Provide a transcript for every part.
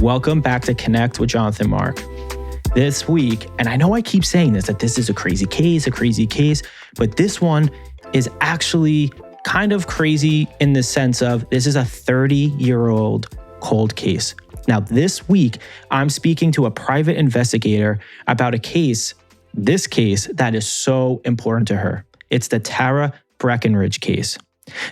Welcome back to Connect with Jonathan Mark. This week, and I know I keep saying this, that this is a crazy case, but this one is actually kind of crazy in the sense of this is a 30-year-old cold case. Now, this week, I'm speaking to a private investigator about this case that is so important to her. It's the Tara Breckenridge case.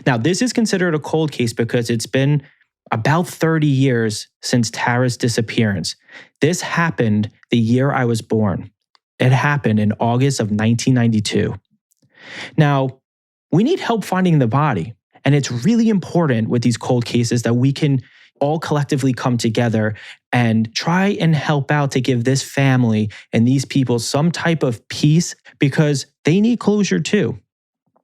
Now, this is considered a cold case because it's been about 30 years since Tara's disappearance. This happened the year I was born. It happened in August of 1992. Now, we need help finding the body, and it's really important with these cold cases that we can all collectively come together and try and help out to give this family and these people some type of peace because they need closure too.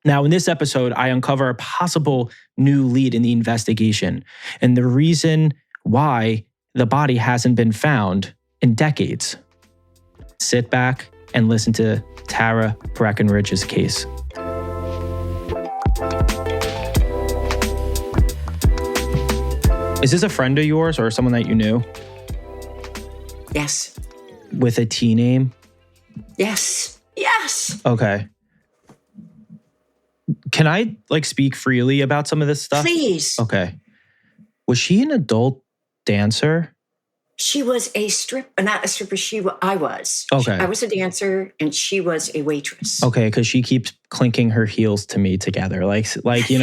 Now, in this episode, I uncover a possible new lead in the investigation and the reason why the body hasn't been found in decades. Sit back and listen to Tara Breckenridge's case. Is this a friend of yours or someone that you knew? Yes. With a T name? Yes. Yes. Okay. Can I speak freely about some of this stuff? Please. Okay. Was she an adult dancer? She was not a stripper. I was. Okay. I was a dancer and she was a waitress. Okay, because she keeps clinking her heels to me together. So I didn't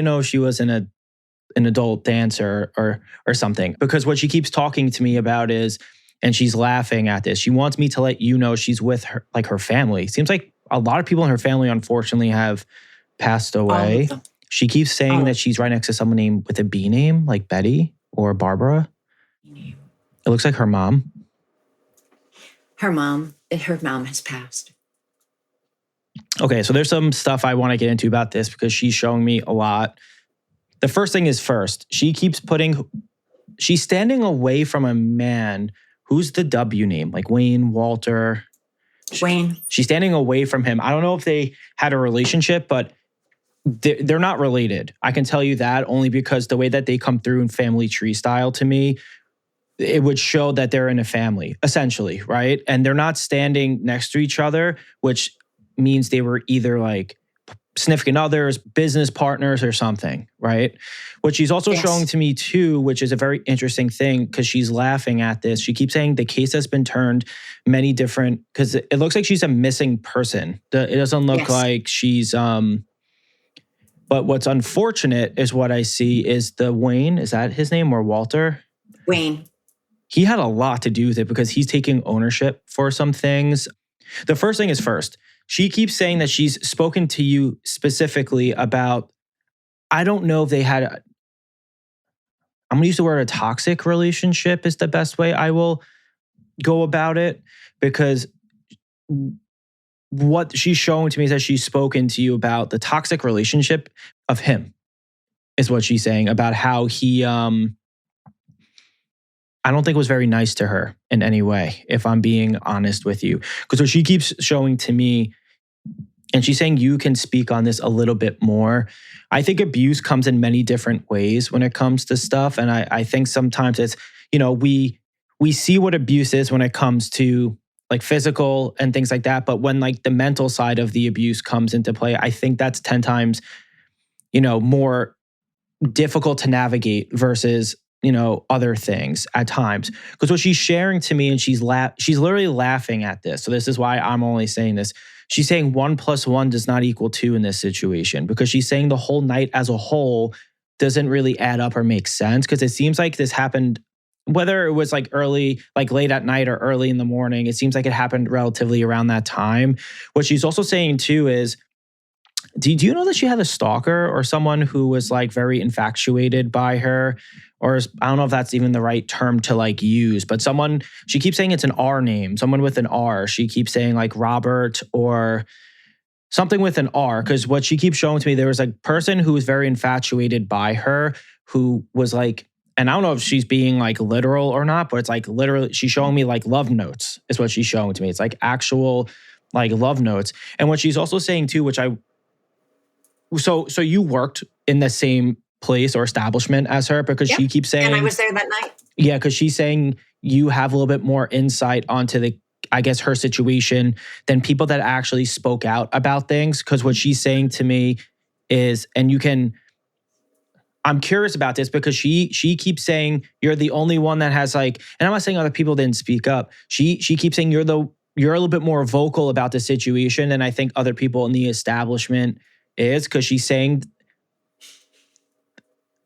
know if she was an adult dancer or something. Because what she keeps talking to me about is, and she's laughing at this, she wants me to let you know she's with her family. Seems like a lot of people in her family, unfortunately, have passed away. She keeps saying that she's right next to someone named with a B name, like Betty or Barbara. It looks like her mom. Her mom has passed. Okay, so there's some stuff I want to get into about this because she's showing me a lot. The first thing is first, she's standing away from a man. Who's the W name? Like Wayne, Walter. Wayne. She's standing away from him. I don't know if they had a relationship, but they're not related. I can tell you that only because the way that they come through in family tree style to me, it would show that they're in a family, essentially, right? And they're not standing next to each other, which means they were either significant others, business partners or something, right? What she's also showing to me too, which is a very interesting thing because she's laughing at this. She keeps saying the case has been turned many different, because it looks like she's a missing person. It doesn't look like she's, but what's unfortunate is what I see is the Wayne, is that his name, or Walter? Wayne. He had a lot to do with it because he's taking ownership for some things. The first thing is first, she keeps saying that she's spoken to you specifically about, I don't know if they had, I'm going to use the word a toxic relationship is the best way I will go about it, because what she's showing to me is that she's spoken to you about the toxic relationship of him, is what she's saying about how he, I don't think was very nice to her in any way, if I'm being honest with you. Because what she keeps showing to me, and she's saying you can speak on this a little bit more. I think abuse comes in many different ways when it comes to stuff. And I think sometimes it's, we see what abuse is when it comes to physical and things like that. But when the mental side of the abuse comes into play, I think that's 10 times, more difficult to navigate versus other things at times. Because what she's sharing to me, and she's literally laughing at this. So this is why I'm only saying this. She's saying 1 + 1 does not equal 2 in this situation, because she's saying the whole night as a whole doesn't really add up or make sense. Because it seems like this happened, whether it was early, late at night or early in the morning, it seems like it happened relatively around that time. What she's also saying too is, do you know that she had a stalker or someone who was very infatuated by her? Or I don't know if that's even the right term to use, but someone, she keeps saying it's an R name, someone with an R. She keeps saying Robert or something with an R, because what she keeps showing to me, there was a person who was very infatuated by her who was and I don't know if she's being literal or not, but it's literally, she's showing me love notes is what she's showing to me. It's actual love notes. And what she's also saying too, which so you worked in the same place or establishment as her because Yep. she keeps saying, And I was there that night. yeah, because she's saying you have a little bit more insight onto the, I guess, her situation than people that actually spoke out about things. Because what she's saying to me is, and you can, I'm curious about this because she keeps saying you're the only one that has like, and I'm not saying other people didn't speak up. She keeps saying you're a little bit more vocal about the situation than I think other people in the establishment is, because she's saying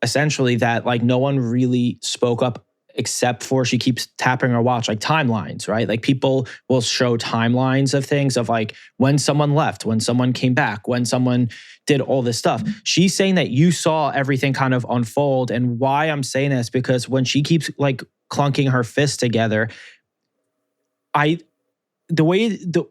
essentially that like no one really spoke up except for, she keeps tapping her watch, like timelines, right? Like people will show timelines of things of like when someone left, when someone came back, when someone did all this stuff. She's saying that you saw everything kind of unfold. And why I'm saying this, because when she keeps like clunking her fists together,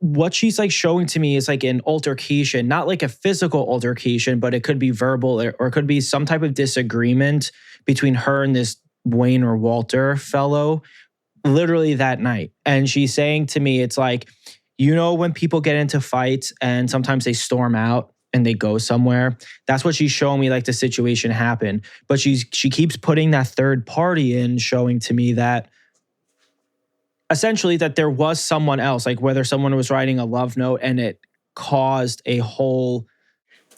what she's like showing to me is like an altercation, not like a physical altercation, but it could be verbal or it could be some type of disagreement between her and this Wayne or Walter fellow literally that night. And she's saying to me, it's like, you know, when people get into fights and sometimes they storm out and they go somewhere, that's what she's showing me, like the situation happened. But she keeps putting that third party in, showing to me that essentially that there was someone else, like whether someone was writing a love note and it caused a whole.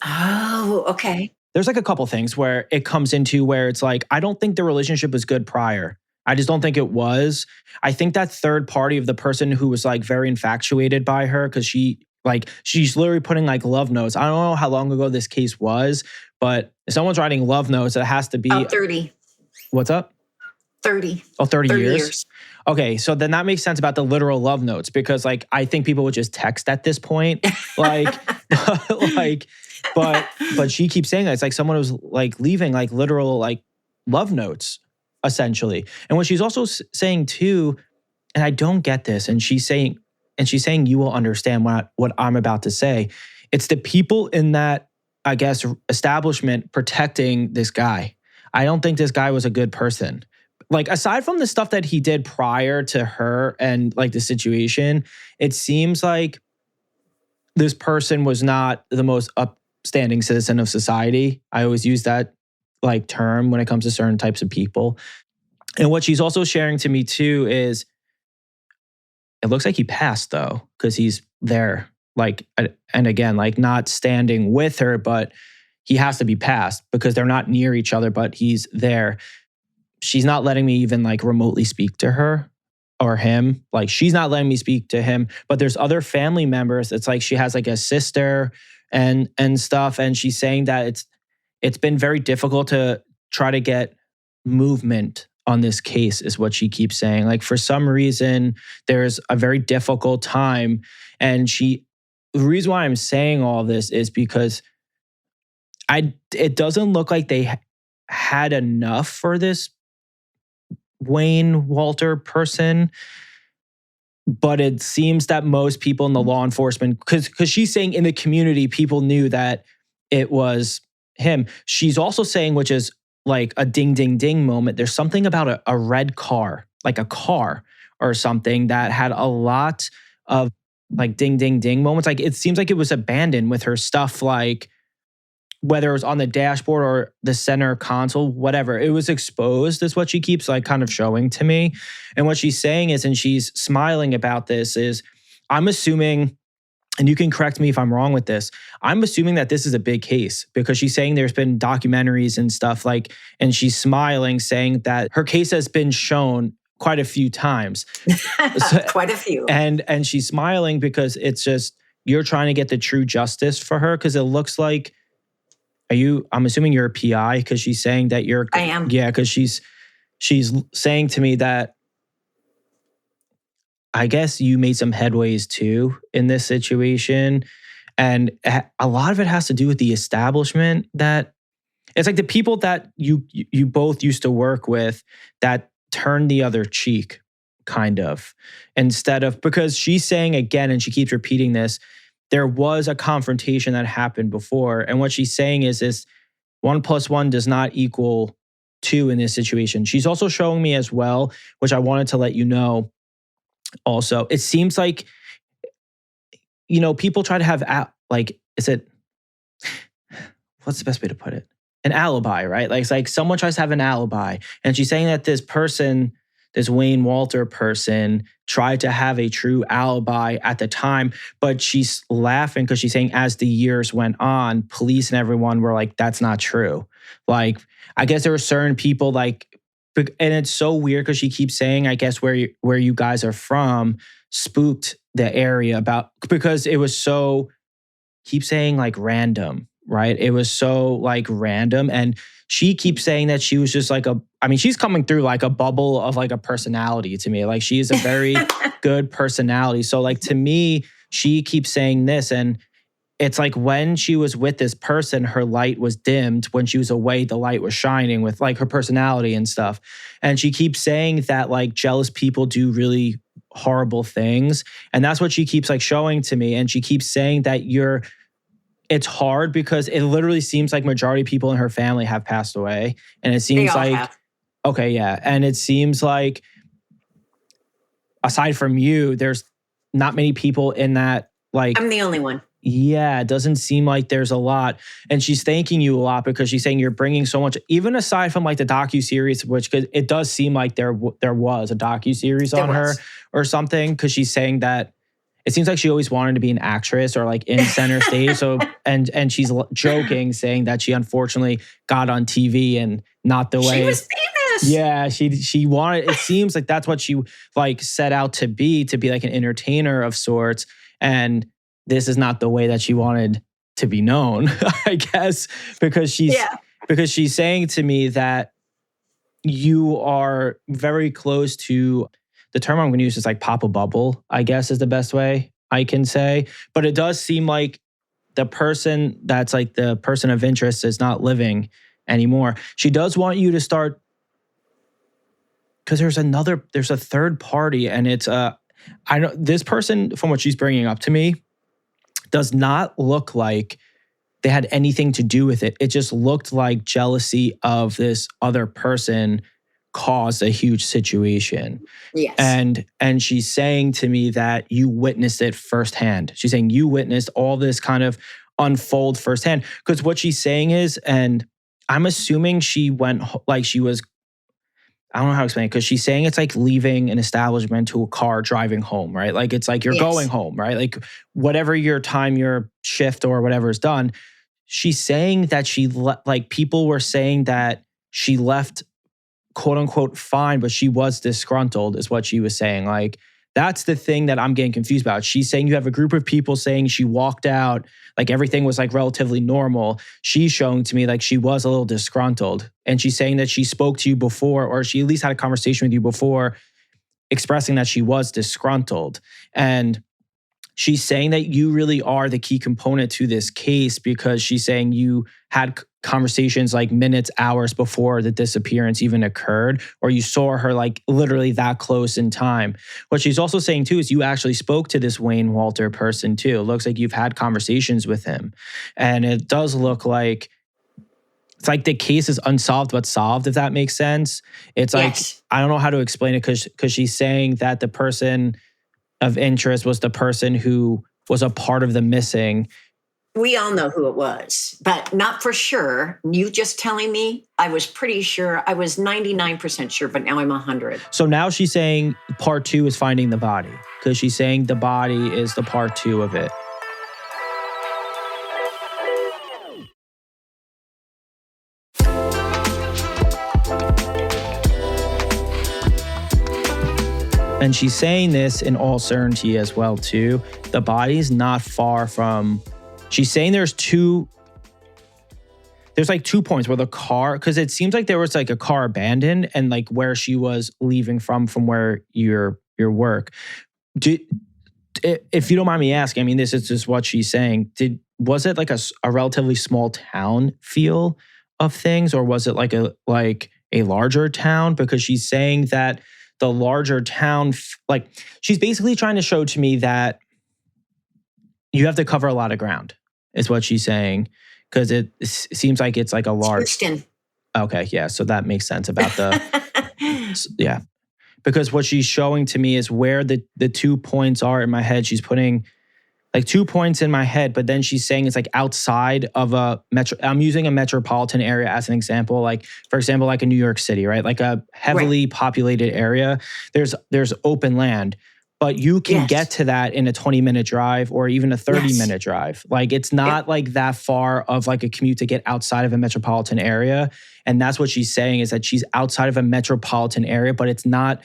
Oh, okay. There's like a couple things where it comes into where it's like, I don't think the relationship was good prior. I just don't think it was. I think that third party of the person who was like very infatuated by her, because she's literally putting like love notes. I don't know how long ago this case was, but if someone's writing love notes, it has to be 30. What's up? 30. Oh, 30 years? Okay, so then that makes sense about the literal love notes, because like I think people would just text at this point. Like, but she keeps saying that it's like someone was like leaving like literal like love notes essentially. And what she's also saying too, and I don't get this, and she's saying you will understand what I'm about to say. It's the people in that, I guess, establishment protecting this guy. I don't think this guy was a good person. Like, aside from the stuff that he did prior to her and like the situation, it seems like this person was not the most upstanding citizen of society. I always use that like term when it comes to certain types of people. And what she's also sharing to me too is it looks like he passed though, because he's there. Like, and again, like not standing with her, but he has to be passed because they're not near each other, but he's there. She's not letting me even like remotely speak to her or him. Like she's not letting me speak to him, but there's other family members. It's like she has like a sister and stuff. And she's saying that it's been very difficult to try to get movement on this case, is what she keeps saying. Like for some reason, there's a very difficult time. And the reason why I'm saying all this is because it doesn't look like they had enough for this Wayne Walter person, but it seems that most people in the law enforcement, because she's saying in the community, people knew that it was him. She's also saying, which is like a ding, ding, ding moment. There's something about a red car, like a car or something that had a lot of like ding, ding, ding moments. Like it seems like it was abandoned with her stuff, like whether it was on the dashboard or the center console, whatever, it was exposed, is what she keeps like kind of showing to me. And what she's saying is, and she's smiling about this, is I'm assuming, and you can correct me if I'm wrong with this, I'm assuming that this is a big case because she's saying there's been documentaries and stuff like, and she's smiling saying that her case has been shown quite a few times. Quite a few. And she's smiling because it's just, you're trying to get the true justice for her, because it looks like, I'm assuming you're a PI, because she's saying that you're. I am. Yeah, because she's saying to me that I guess you made some headways too in this situation. And a lot of it has to do with the establishment, that it's like the people that you both used to work with that turned the other cheek, kind of, instead of, because she's saying again, and she keeps repeating this, there was a confrontation that happened before. And what she's saying is 1 + 1 does not equal 2 in this situation. She's also showing me as well, which I wanted to let you know also, it seems like, you know, people try to have, like, what's the best way to put it? an alibi, right? Like, it's like someone tries to have an alibi. And she's saying that this person, this Wayne Walter person, tried to have a true alibi at the time, but she's laughing because she's saying as the years went on, police and everyone were like, that's not true. Like, I guess there were certain people like, and it's so weird because she keeps saying, I guess where you guys are from spooked the area because it was so, keep saying like random, right? It was so like random. And she keeps saying that she was just like she's coming through like a bubble of like a personality to me. Like she is a very good personality. So like to me, she keeps saying this, and it's like when she was with this person, her light was dimmed. When she was away, the light was shining with like her personality and stuff. And she keeps saying that like jealous people do really horrible things. And that's what she keeps like showing to me. And she keeps saying that it's hard because it literally seems like majority of people in her family have passed away. And it seems like, have. Okay, yeah. And it seems like aside from you, there's not many people in that like. I'm the only one. Yeah, it doesn't seem like there's a lot. And she's thanking you a lot because she's saying you're bringing so much, even aside from like the docuseries, which it does seem like there was a docuseries on her or something, because she's saying that it seems like she always wanted to be an actress or like in center stage. So, and she's joking, saying that she unfortunately got on TV and not the way. She was famous. Yeah, she wanted, it seems like that's what she like set out to be like an entertainer of sorts. And this is not the way that she wanted to be known, I guess, because she's saying to me that you are very close to, the term I'm going to use is like pop a bubble, I guess is the best way I can say. But it does seem like the person that's like the person of interest is not living anymore. She does want you to start, because there's a third party, and it's I know this person, from what she's bringing up to me, does not look like they had anything to do with it. It just looked like jealousy of this other person caused a huge situation. Yes. And she's saying to me that you witnessed it firsthand. She's saying you witnessed all this kind of unfold firsthand. Because what she's saying is, and I'm assuming she went, like she was, I don't know how to explain it, because she's saying it's like leaving an establishment to a car driving home, right? Like it's like you're going home, right? Like whatever your time, your shift or whatever is done. She's saying that like people were saying that she left quote unquote fine, but she was disgruntled is what she was saying. Like that's the thing that I'm getting confused about. She's saying you have a group of people saying she walked out, like everything was like relatively normal. She's showing to me like she was a little disgruntled. And she's saying that she spoke to you before, or she at least had a conversation with you before, expressing that she was disgruntled. And she's saying that you really are the key component to this case, because she's saying you had conversations like minutes, hours before the disappearance even occurred, or you saw her like literally that close in time. What she's also saying too is you actually spoke to this Wayne Walter person too. It looks like you've had conversations with him. And it does look like it's like the case is unsolved but solved, if that makes sense. It's like, I don't know how to explain it, because she's saying that the person of interest was the person who was a part of the missing. We all know who it was, but not for sure. You just telling me, I was pretty sure. I was 99% sure, but now I'm 100. So now she's saying part 2 is finding the body, because she's saying the body is the part 2 of it. And she's saying this in all certainty as well, too. The body's not far from... She's saying there's like 2 points where the car... Because it seems like there was like a car abandoned and like where she was leaving from where your work. If you don't mind me asking, I mean, this is just what she's saying. Was it like a relatively small town feel of things, or was it like a larger town? Because she's saying that the larger town, like she's basically trying to show to me that you have to cover a lot of ground, is what she's saying. Because it seems like it's like a large... Houston. Okay, yeah, so that makes sense about the... yeah. Because what she's showing to me is where the 2 points are in my head. She's putting like 2 points in my head, but then she's saying it's like outside of a metro. I'm using a metropolitan area as an example. Like, for example, like in New York City, right? Like a heavily populated area. There's open land, but you can get to that in a 20-minute drive or even a 30-minute drive. Like, it's not like that far of like a commute to get outside of a metropolitan area. And that's what she's saying, is that she's outside of a metropolitan area, but it's not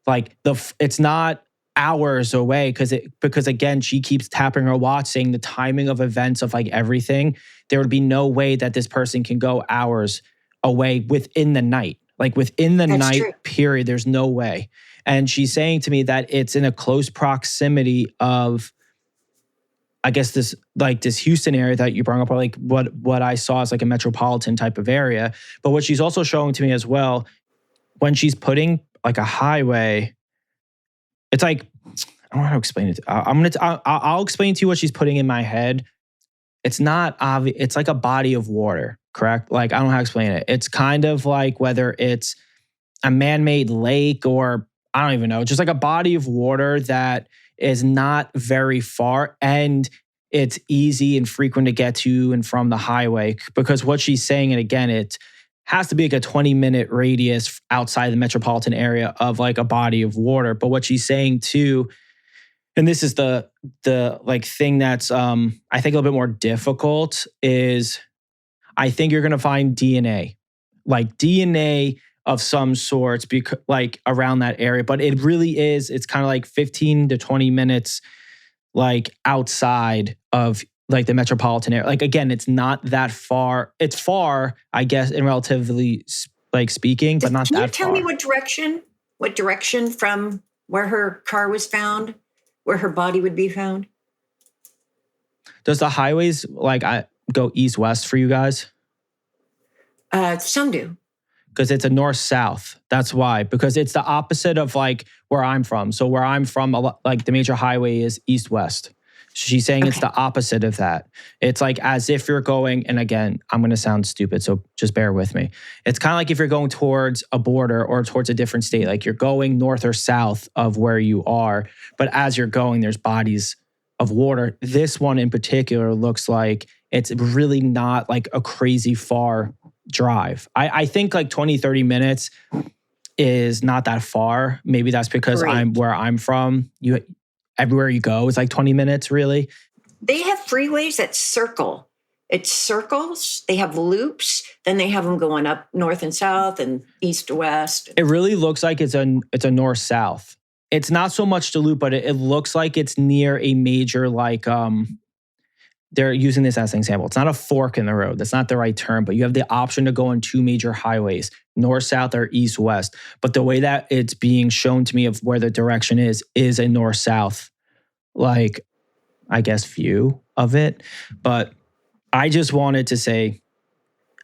like it's not hours away, because again, she keeps tapping her watch saying the timing of events of like everything. There would be no way that this person can go hours away within the night. Like within the night period, there's no way. And she's saying to me that it's in a close proximity of, I guess, this Houston area that you brought up, or like what I saw as like a metropolitan type of area. But what she's also showing to me as well, when she's putting like a highway, it's like, I don't know how to explain it. I'll explain to you what she's putting in my head. It's not obvious. It's like a body of water, correct? Like, I don't know how to explain it. It's kind of like whether it's a man-made lake or I don't even know, just like a body of water that is not very far and it's easy and frequent to get to and from the highway. Because what she's saying, and again, it has to be like a 20-minute radius outside the metropolitan area of like a body of water. But what she's saying too, and this is the like thing that's I think a little bit more difficult, is I think you're gonna find DNA of some sorts, because like around that area. But it really is, it's kind of like 15 to 20 minutes like outside of like the metropolitan area. Like, again, it's not that far. It's far, I guess, in relatively like speaking, but not that far. Can you tell me what direction from where her car was found, where her body would be found? Does the highways like go east-west for you guys? Some do. Because it's a north-south. That's why. Because it's the opposite of like where I'm from. So where I'm from, like the major highway is east-west. She's saying it's the opposite of that. It's like as if you're going, and again, I'm going to sound stupid, so just bear with me. It's kind of like if you're going towards a border or towards a different state, like you're going north or south of where you are, but as you're going, there's bodies of water. This one in particular looks like it's really not like a crazy far drive. I think like 20, 30 minutes is not that far. Maybe that's because where I'm from. Everywhere you go is like 20 minutes, really. They have freeways that circle. It circles. They have loops. Then they have them going up north and south and east to west. It really looks like it's a north-south. It's not so much the loop, but it looks like it's near a major like they're using this as an example. It's not a fork in the road. That's not the right term, but you have the option to go on two major highways, north, south, or east, west. But the way that it's being shown to me of where the direction is a north, south, like, I guess, view of it. But I just wanted to say,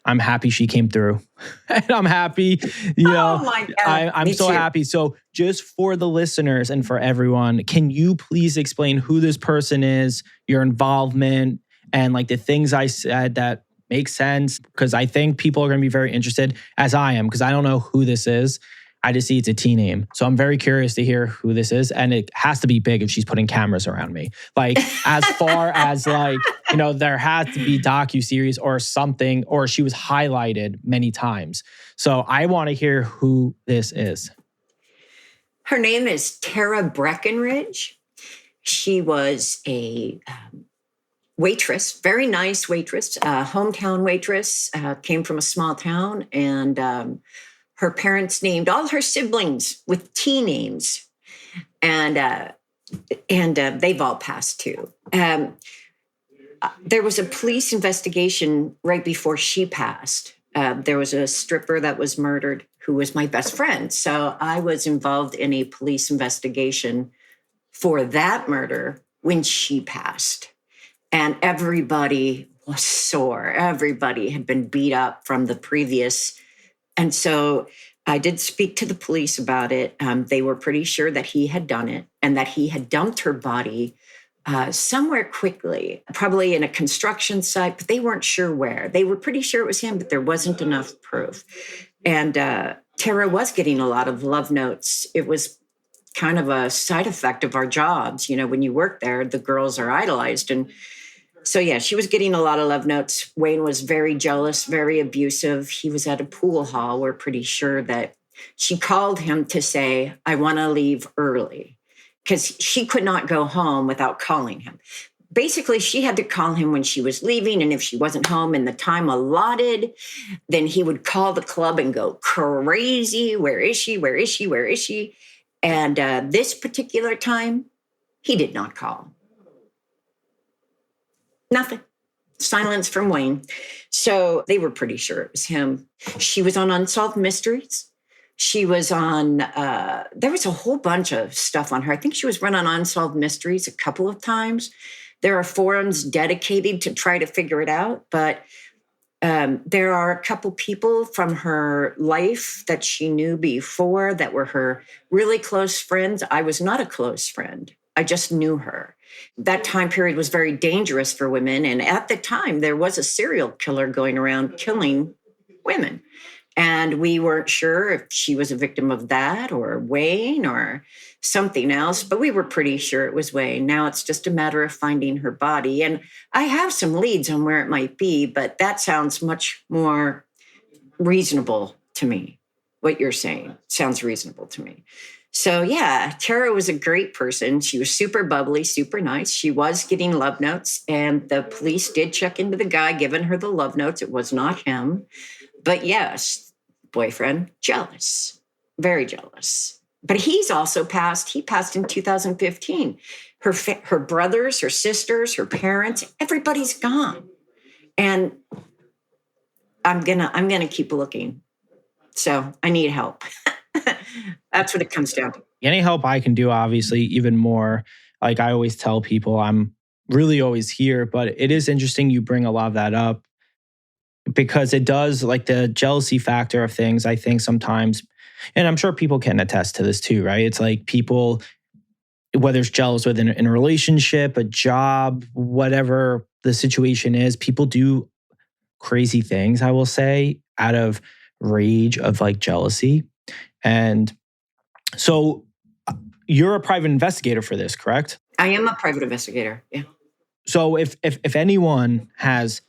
I'm happy she came through. And I'm happy, Oh my God. I'm so happy. So just for the listeners and for everyone, can you please explain who this person is, your involvement, and like the things I said that make sense? Because I think people are going to be very interested, as I am, because I don't know who this is. I just see it's a T name. So I'm very curious to hear who this is. And it has to be big if she's putting cameras around me. Like, as far as like, there has to be docuseries or something, or she was highlighted many times. So I want to hear who this is. Her name is Tara Breckenridge. She was a waitress, very nice waitress, hometown waitress, came from a small town, and her parents named all her siblings with T names, and they've all passed too. There was a police investigation right before she passed. There was a stripper that was murdered who was my best friend. So I was involved in a police investigation for that murder when she passed. And everybody was sore. Everybody had been beat up from the previous. And so I did speak to the police about it. They were pretty sure that he had done it and that he had dumped her body somewhere quickly, probably in a construction site, but they weren't sure where. They were pretty sure it was him, but there wasn't enough proof. And Tara was getting a lot of love notes. It was kind of a side effect of our jobs. When you work there, the girls are idolized. And so, yeah, she was getting a lot of love notes. Wayne was very jealous, very abusive. He was at a pool hall. We're pretty sure that she called him to say, I want to leave early, because she could not go home without calling him. Basically, she had to call him when she was leaving. And if she wasn't home in the time allotted, then he would call the club and go crazy. Where is she? Where is she? Where is she? And this particular time, he did not call. Nothing. Silence from Wayne. So they were pretty sure it was him. She was on Unsolved Mysteries. She was on, there was a whole bunch of stuff on her. I think she was run on Unsolved Mysteries a couple of times. There are forums dedicated to try to figure it out, but there are a couple people from her life that she knew before that were her really close friends. I was not a close friend. I just knew her. That time period was very dangerous for women. And at the time, there was a serial killer going around killing women. And we weren't sure if she was a victim of that or Wayne or something else, but we were pretty sure it was Wayne. Now it's just a matter of finding her body. And I have some leads on where it might be, but that sounds much more reasonable to me. What you're saying sounds reasonable to me. So yeah, Tara was a great person. She was super bubbly, super nice. She was getting love notes, and the police did check into the guy giving her the love notes. It was not him. But yes, boyfriend, jealous, very jealous. But he's also passed. He passed in 2015. Her brothers, her sisters, her parents, everybody's gone. And I'm gonna keep looking. So I need help. That's what it comes down to. Any help I can do, obviously, even more. Like I always tell people, I'm really always here, but it is interesting you bring a lot of that up, because it does, like the jealousy factor of things, I think sometimes, and I'm sure people can attest to this too, right? It's like people, whether it's jealous within in a relationship, a job, whatever the situation is, people do crazy things, I will say, out of rage of like jealousy. And so you're a private investigator for this, correct? I am a private investigator, yeah. So if anyone has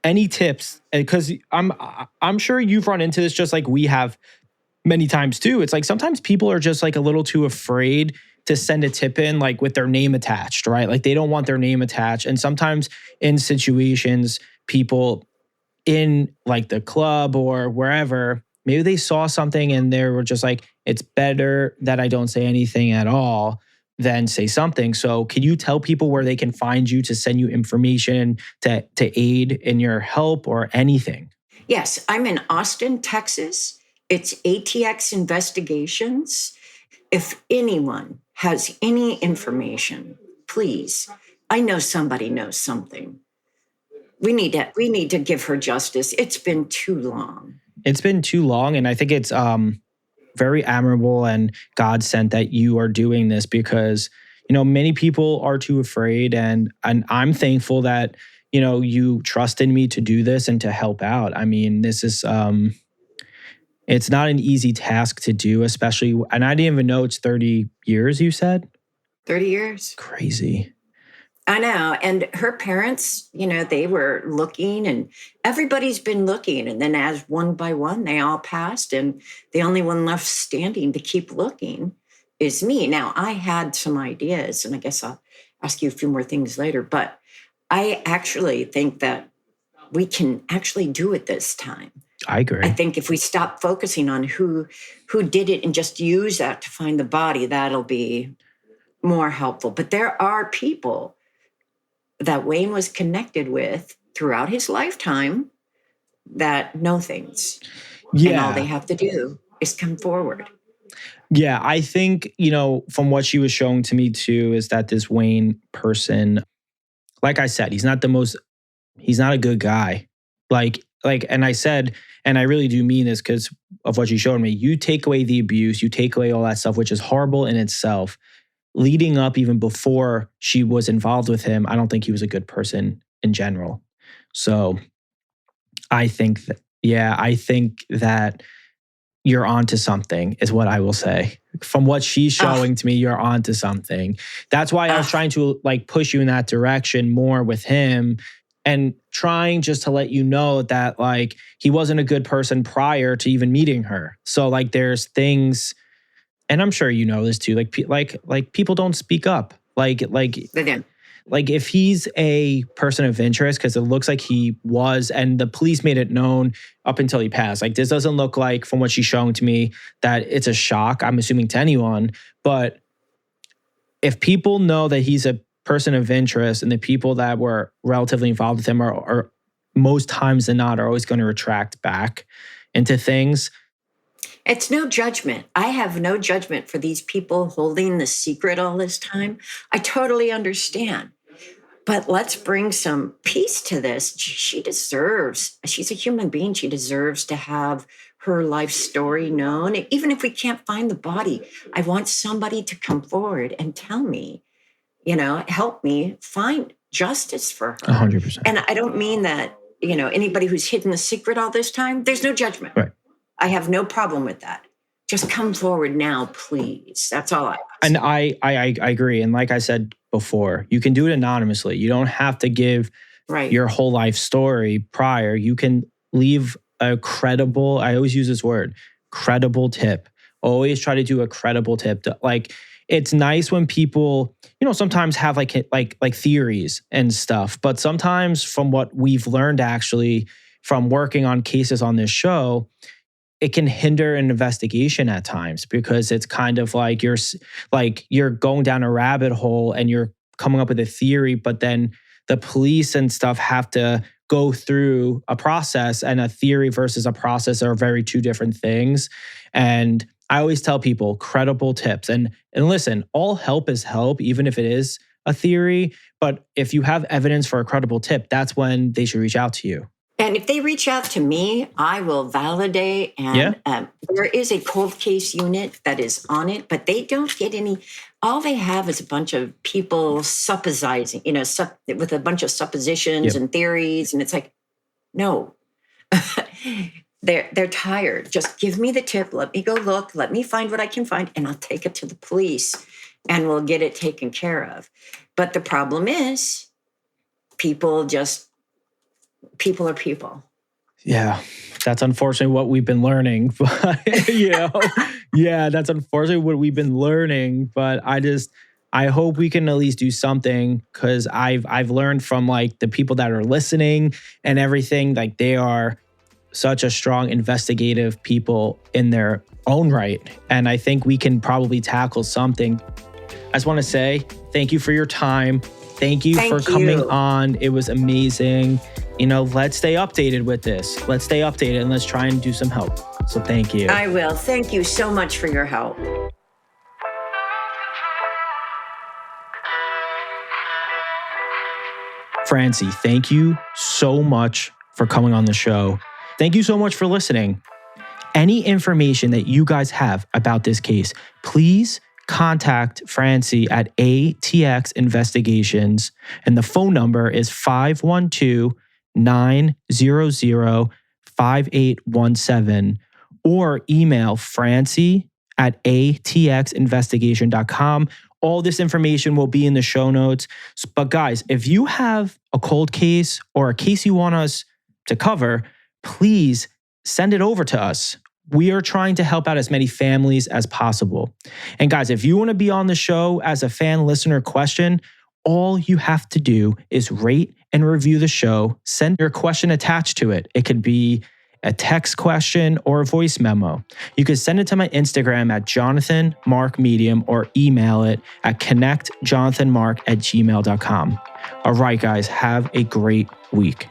any tips, because I'm sure you've run into this just like we have many times too. It's like sometimes people are just like a little too afraid to send a tip in like with their name attached, right? Like they don't want their name attached. And sometimes in situations, people in like the club or wherever, maybe they saw something and they were just like, it's better that I don't say anything at all than say something. So can you tell people where they can find you to send you information to aid in your help or anything? Yes, I'm in Austin, Texas. It's ATX Investigations. If anyone has any information, please, I know somebody knows something. We need to give her justice. It's been too long. It's been too long. And I think it's very admirable and God sent that you are doing this, because, many people are too afraid. And I'm thankful that, you trusted me to do this and to help out. I mean, this is, it's not an easy task to do, especially, and I didn't even know it's 30 years, you said? 30 years. Crazy. I know. And her parents, they were looking, and everybody's been looking. And then as one by one, they all passed. And the only one left standing to keep looking is me. Now, I had some ideas, and I guess I'll ask you a few more things later. But I actually think that we can actually do it this time. I agree. I think if we stop focusing on who did it and just use that to find the body, that'll be more helpful. But there are people that Wayne was connected with throughout his lifetime that know things. Yeah. And all they have to do is come forward. Yeah, I think, from what she was showing to me too, is that this Wayne person, like I said, he's not a good guy. And I said, and I really do mean this because of what she showed me, you take away the abuse, you take away all that stuff, which is horrible in itself. Leading up, even before she was involved with him, I don't think he was a good person in general. So I think that, you're onto something, is what I will say. From what she's showing to me, you're onto something. That's why I was trying to like push you in that direction more with him, and trying just to let you know that like he wasn't a good person prior to even meeting her. So like there's things, and I'm sure you know this too, like people don't speak up. Like if he's a person of interest, because it looks like he was, and the police made it known up until he passed. Like this doesn't look like, from what she's showing to me, that it's a shock, I'm assuming, to anyone. But if people know that he's a person of interest, and the people that were relatively involved with him are most times than not are always going to retract back into things. It's no judgment. I have no judgment for these people holding the secret all this time. I totally understand. But let's bring some peace to this. She's a human being. She deserves to have her life story known. Even if we can't find the body, I want somebody to come forward and tell me, help me find justice for her. 100%. And I don't mean that, anybody who's hidden the secret all this time, there's no judgment. Right. I have no problem with that. Just come forward now, please. That's all I ask. And I agree. And like I said before, you can do it anonymously. You don't have to give your whole life story prior. You can leave a credible, I always use this word, credible tip. Always try to do a credible tip. Like, it's nice when people, sometimes have like theories and stuff. But sometimes, from what we've learned actually from working on cases on this show, it can hinder an investigation at times, because it's kind of like you're going down a rabbit hole and you're coming up with a theory, but then the police and stuff have to go through a process, and a theory versus a process are very two different things. And I always tell people credible tips, and listen, all help is help, even if it is a theory. But if you have evidence for a credible tip, that's when they should reach out to you. And if they reach out to me, I will validate. And there is a cold case unit that is on it, but they don't get any. All they have is a bunch of people supposizing, with a bunch of suppositions and theories. And it's like, no, they're tired. Just give me the tip. Let me go look. Let me find what I can find, and I'll take it to the police, and we'll get it taken care of. But the problem is, people are people. Yeah, that's unfortunately what we've been learning. But, that's unfortunately what we've been learning. But I hope we can at least do something, because I've learned from like the people that are listening and everything, like they are such a strong investigative people in their own right. And I think we can probably tackle something. I just want to say thank you for your time. Thank you for coming on. It was amazing. Let's stay updated with this. Let's stay updated, and let's try and do some help. So thank you. I will. Thank you so much for your help. Francie, thank you so much for coming on the show. Thank you so much for listening. Any information that you guys have about this case, please contact Francie at ATX Investigations, and the phone number is 512-900-5817, or email francie@atxinvestigation.com. All this information will be in the show notes. But guys, if you have a cold case or a case you want us to cover, please send it over to us. We are trying to help out as many families as possible. And guys, if you want to be on the show as a fan listener question, all you have to do is rate and review the show. Send your question attached to it. It could be a text question or a voice memo. You can send it to my Instagram at JonathanMarkMedium, or email it at connectjonathanmark@gmail.com. All right, guys, have a great week.